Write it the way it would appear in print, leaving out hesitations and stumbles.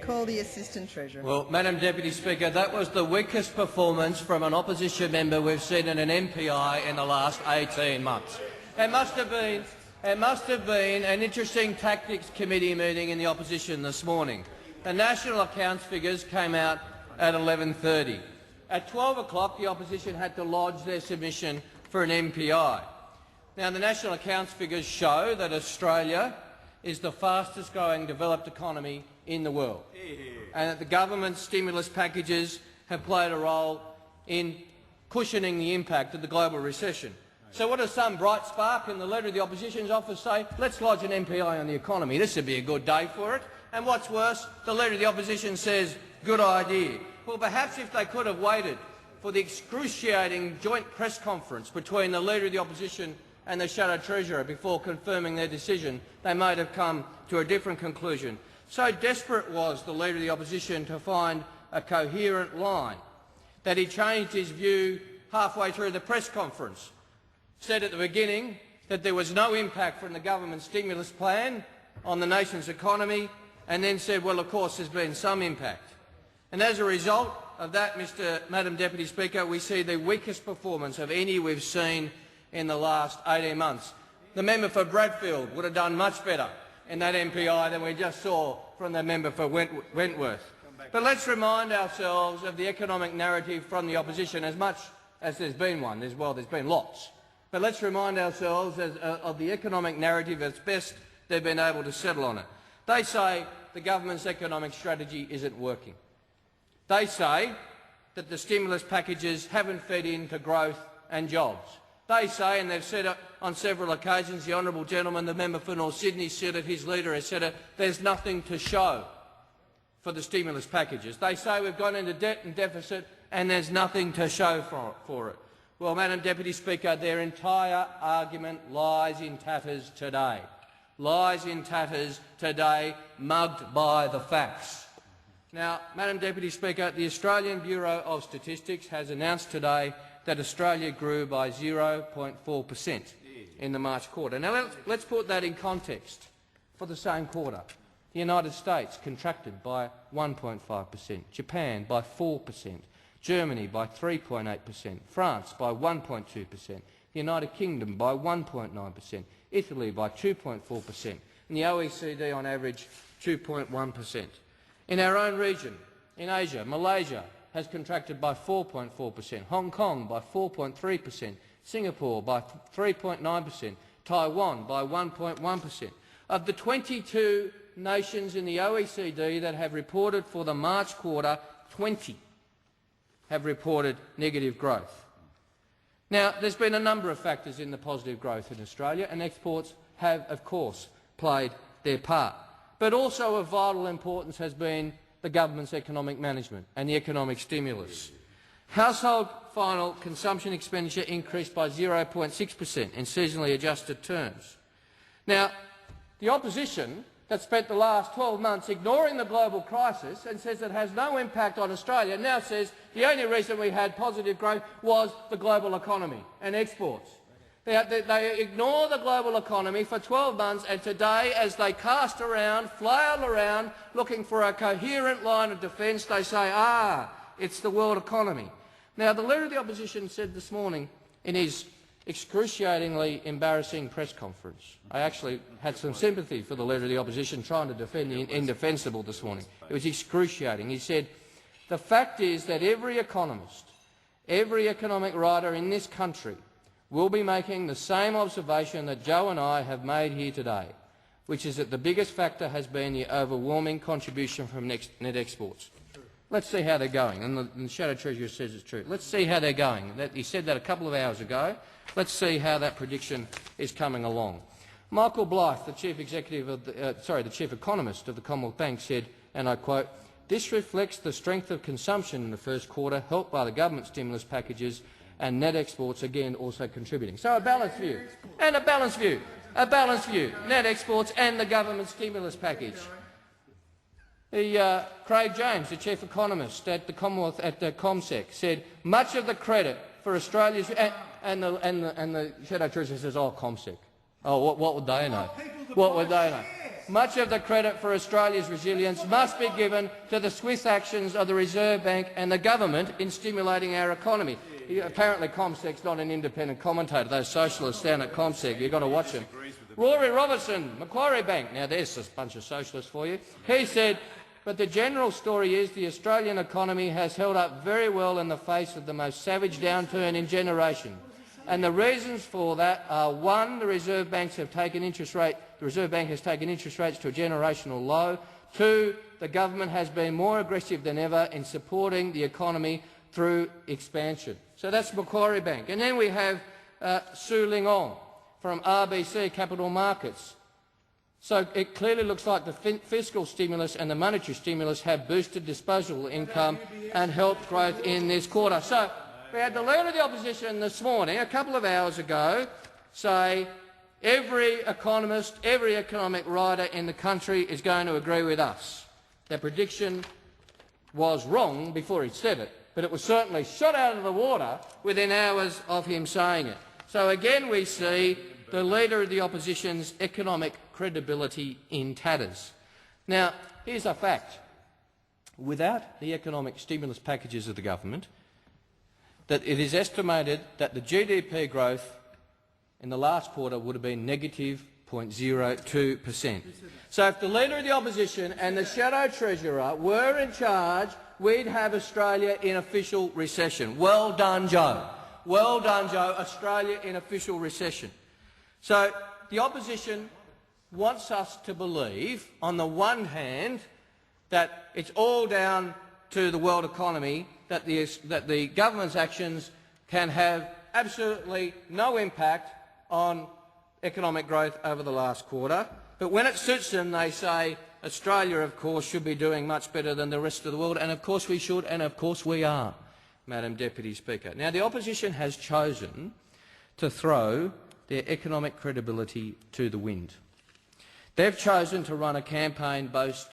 Call the Assistant Treasurer. Well, Madam Deputy Speaker, that was the weakest performance from an opposition member we've seen in an MPI in the last 18 months. It must have been an interesting Tactics Committee meeting in the opposition this morning. The national accounts figures came out at 11:30. At 12 o'clock, the opposition had to lodge their submission for an MPI. Now, the national accounts figures show that Australia is the fastest-growing developed economy in the world, and that the government's stimulus packages have played a role in cushioning the impact of the global recession. So what does some bright spark in the Leader of the Opposition's office say? Let's lodge an MPI on the economy. This would be a good day for it. And what's worse, the Leader of the Opposition says, good idea. Well, perhaps if they could have waited for the excruciating joint press conference between the Leader of the Opposition and the Shadow Treasurer before confirming their decision, they might have come to a different conclusion. So desperate was the Leader of the Opposition to find a coherent line that he changed his view halfway through the press conference. Said at the beginning that there was no impact from the government stimulus plan on the nation's economy, and then said, well, of course, there's been some impact. And as a result of that, Madam Deputy Speaker, we see the weakest performance of any we've seen in the last 18 months. The member for Bradfield would have done much better in that MPI than we just saw from the member for Wentworth. But let's remind ourselves of the economic narrative from the opposition, as much as there's been one. There's been lots. But let's remind ourselves of the economic narrative as best they've been able to settle on it. They say the government's economic strategy isn't working. They say that the stimulus packages haven't fed into growth and jobs. They say, and they've said it on several occasions, the honourable gentleman, the member for North Sydney, said it, his leader has said it, there's nothing to show for the stimulus packages. They say we've gone into debt and deficit and there's nothing to show for it. Well, Madam Deputy Speaker, their entire argument lies in tatters today. Lies in tatters today, mugged by the facts. Now, Madam Deputy Speaker, the Australian Bureau of Statistics has announced today that Australia grew by 0.4% in the March quarter. Now, let's put that in context for the same quarter. The United States contracted by 1.5%, Japan by 4%, Germany by 3.8%, France by 1.2%, the United Kingdom by 1.9%, Italy by 2.4%, and the OECD on average 2.1%. In our own region, in Asia, Malaysia has contracted by 4.4%, Hong Kong by 4.3%, Singapore by 3.9%, Taiwan by 1.1%. Of the 22 nations in the OECD that have reported for the March quarter, 20 have reported negative growth. Now, there's been a number of factors in the positive growth in Australia, and exports have, of course, played their part. But also of vital importance has been the government's economic management and the economic stimulus. Household final consumption expenditure increased by 0.6% in seasonally adjusted terms. Now, the opposition that spent the last 12 months ignoring the global crisis and says it has no impact on Australia now says the only reason we had positive growth was the global economy and exports. They ignore the global economy for 12 months, and today, as they cast around, flail around, looking for a coherent line of defence, they say, it's the world economy. Now, the Leader of the Opposition said this morning in his excruciatingly embarrassing press conference, I actually had some sympathy for the Leader of the Opposition trying to defend the indefensible this morning. It was excruciating. He said, the fact is that every economist, every economic writer in this country will be making the same observation that Joe and I have made here today, which is that the biggest factor has been the overwhelming contribution from net exports. Let's see how they're going. And the Shadow Treasurer says it's true. Let's see how they're going. He said that a couple of hours ago. Let's see how that prediction is coming along. Michael Blythe, the chief economist of the Commonwealth Bank, said, and I quote, "This reflects the strength of consumption in the first quarter, helped by the government stimulus packages, and net exports again also contributing." So a balanced view, and a balanced view, net exports and the government stimulus package. Craig James, the chief economist at the Commonwealth at the ComSec, said much of the credit for Australia's and the Shadow Treasurer says, "Oh, ComSec. Oh, what would they know? What would they know?" much of the credit for Australia's resilience must be given to the swift actions of the Reserve Bank and the government in stimulating our economy. Apparently CommSec's not an independent commentator. Those socialists down at CommSec, you've got to watch them. Rory Robertson, Macquarie Bank, now there's a bunch of socialists for you. He said, but the general story is the Australian economy has held up very well in the face of the most savage downturn in generations. And the reasons for that are, one, the Reserve Bank has taken interest rates to a generational low. Two, the government has been more aggressive than ever in supporting the economy through expansion. So that's Macquarie Bank. And then we have Su Ling Ong from RBC Capital Markets. So it clearly looks like the fiscal stimulus and the monetary stimulus have boosted disposable income and helped growth in this quarter. So we had the Leader of the Opposition this morning, a couple of hours ago, say every economist, every economic writer in the country is going to agree with us. Their prediction was wrong before he said it, but it was certainly shot out of the water within hours of him saying it. So again we see the Leader of the Opposition's economic credibility in tatters. Now, here's a fact. Without the economic stimulus packages of the government, that it is estimated that the GDP growth in the last quarter would have been negative 0.02%. So if the Leader of the Opposition and the Shadow Treasurer were in charge, we'd have Australia in official recession. Well done, Joe. Well done, Joe. Australia in official recession. So the Opposition wants us to believe, on the one hand, that it's all down to the world economy, that the government's actions can have absolutely no impact on economic growth over the last quarter. But when it suits them, they say Australia, of course, should be doing much better than the rest of the world, and of course we should, and of course we are, Madam Deputy Speaker. Now, the Opposition has chosen to throw their economic credibility to the wind. They've chosen to run a campaign